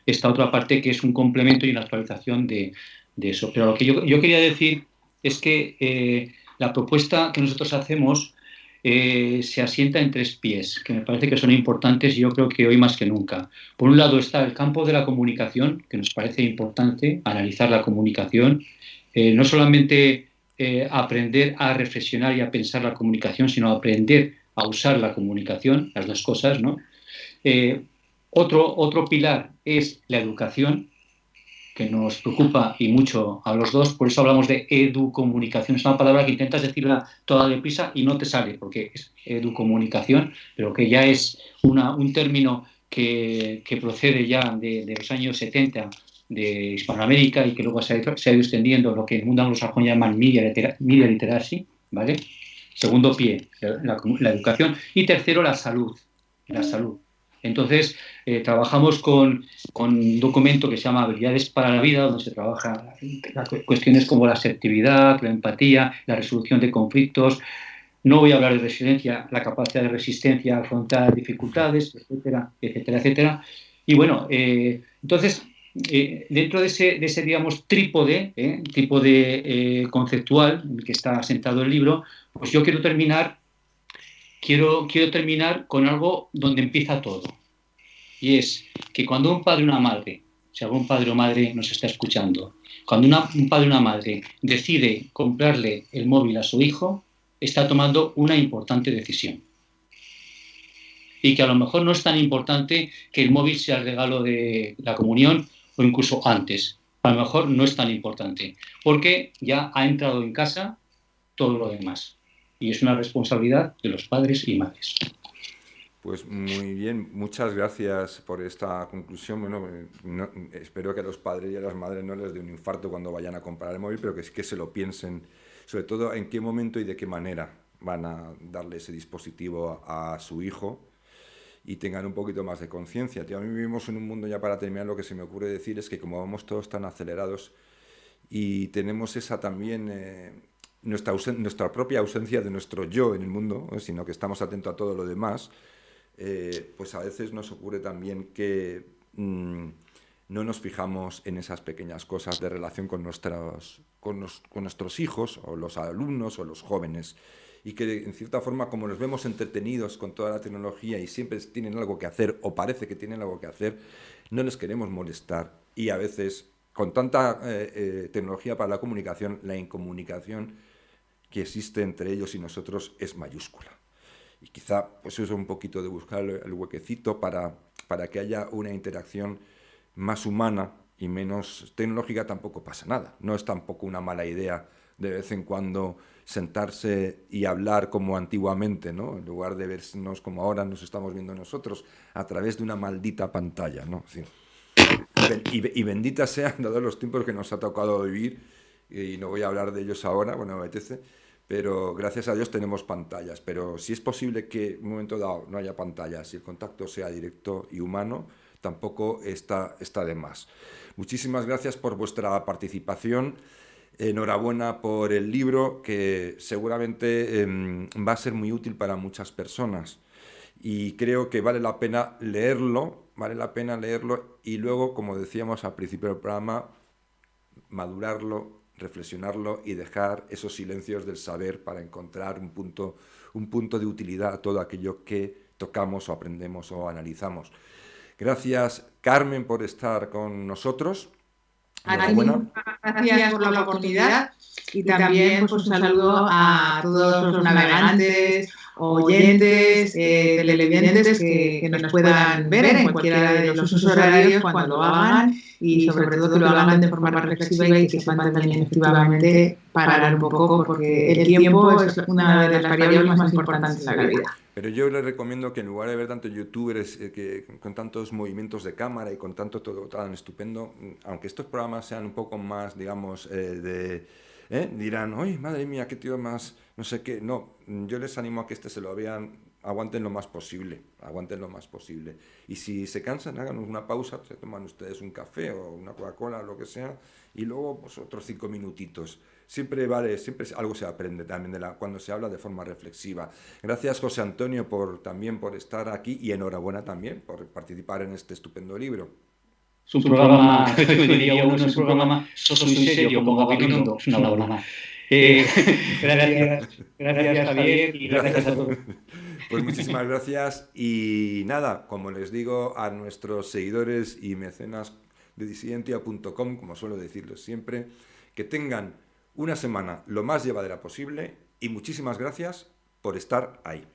esta otra parte que es un complemento y una actualización de eso. Pero lo que yo quería decir es que la propuesta que nosotros hacemos se asienta en 3 pies, que me parece que son importantes y yo creo que hoy más que nunca. Por un lado está el campo de la comunicación, que nos parece importante, analizar la comunicación, no solamente aprender a reflexionar y a pensar la comunicación, sino aprender a usar la comunicación, las 2 cosas, ¿no? Otro pilar es la educación, que nos preocupa y mucho a los dos, por eso hablamos de educomunicación. Es una palabra que intentas decirla toda deprisa y no te sale, porque es educomunicación, pero que ya es un término que procede ya de los años 70 de Hispanoamérica y que luego se ha ido extendiendo lo que en el mundo anglosajón llaman media literacy, ¿vale? Segundo pie, la educación. Y tercero, la salud. Entonces, trabajamos con un documento que se llama Habilidades para la Vida, donde se trabaja cuestiones como la asertividad, la empatía, la resolución de conflictos. No voy a hablar de resiliencia, la capacidad de resistencia a afrontar dificultades, etcétera, etcétera, etcétera. Y bueno, entonces, dentro de ese digamos, trípode conceptual en el que está asentado el libro, pues yo quiero terminar con algo donde empieza todo. Y es que cuando un padre o una madre, si algún padre o madre nos está escuchando, cuando un padre o una madre decide comprarle el móvil a su hijo, está tomando una importante decisión. Y que a lo mejor no es tan importante que el móvil sea el regalo de la comunión o incluso antes. A lo mejor no es tan importante, porque ya ha entrado en casa todo lo demás. Y es una responsabilidad de los padres y madres. Pues muy bien, muchas gracias por esta conclusión. Bueno, espero que a los padres y a las madres no les dé un infarto cuando vayan a comprar el móvil, pero que se lo piensen, sobre todo en qué momento y de qué manera van a darle ese dispositivo a su hijo y tengan un poquito más de conciencia. A mí vivimos en un mundo, ya para terminar, lo que se me ocurre decir es que como vamos todos tan acelerados y tenemos esa también... nuestra propia ausencia de nuestro yo en el mundo, sino que estamos atentos a todo lo demás, pues a veces nos ocurre también que no nos fijamos en esas pequeñas cosas de relación con nuestros hijos o los alumnos o los jóvenes, y que en cierta forma, como nos vemos entretenidos con toda la tecnología y siempre tienen algo que hacer o parece que tienen algo que hacer, no les queremos molestar, y a veces con tanta tecnología para la comunicación, la incomunicación que existe entre ellos y nosotros es mayúscula. Y quizá pues eso es un poquito de buscar el huequecito para que haya una interacción más humana y menos tecnológica. Tampoco pasa nada. No es tampoco una mala idea de vez en cuando sentarse y hablar como antiguamente, ¿no? En lugar de vernos como ahora nos estamos viendo nosotros, a través de una maldita pantalla, ¿no? Sí. Y benditas sean dados los tiempos que nos ha tocado vivir, y no voy a hablar de ellos ahora, bueno, me apetece, pero gracias a Dios tenemos pantallas. Pero si es posible que en un momento dado no haya pantallas y el contacto sea directo y humano, tampoco está de más. Muchísimas gracias por vuestra participación. Enhorabuena por el libro, que seguramente va a ser muy útil para muchas personas. Y creo que vale la pena leerlo y luego, como decíamos al principio del programa, madurarlo, reflexionarlo y dejar esos silencios del saber para encontrar un punto de utilidad a todo aquello que tocamos o aprendemos o analizamos. Gracias, Carmen, por estar con nosotros. Enhorabuena. Gracias por la oportunidad y también pues, un saludo a todos los navegantes, oyentes, televidentes que nos puedan ver en cualquiera de los usos horarios cuando lo hagan, y sobre todo que lo hagan de forma reflexiva y que sepan también efectivamente parar un poco, porque el tiempo es una de las variables más importantes en la vida. Pero yo les recomiendo que en lugar de ver tantos youtubers con tantos movimientos de cámara y con tanto todo tan estupendo, aunque estos programas sean un poco más, digamos, dirán, ¡ay, madre mía, qué tío más, no sé qué! No, yo les animo a que se lo vean, aguanten lo más posible. Y si se cansan, hagan una pausa, se toman ustedes un café o una Coca-Cola o lo que sea, y luego pues, otros 5 minutitos. Siempre algo se aprende también cuando se habla de forma reflexiva. Gracias, José Antonio, también por estar aquí, y enhorabuena también por participar en este estupendo libro. Es un programa, diría uno, es un programa soso y serio, como Gabilondo, es una broma. Gracias, Javier, y gracias a todos. Pues muchísimas gracias, y nada, como les digo a nuestros seguidores y mecenas de disidentia.com, como suelo decirles siempre, que tengan una semana lo más llevadera posible, y muchísimas gracias por estar ahí.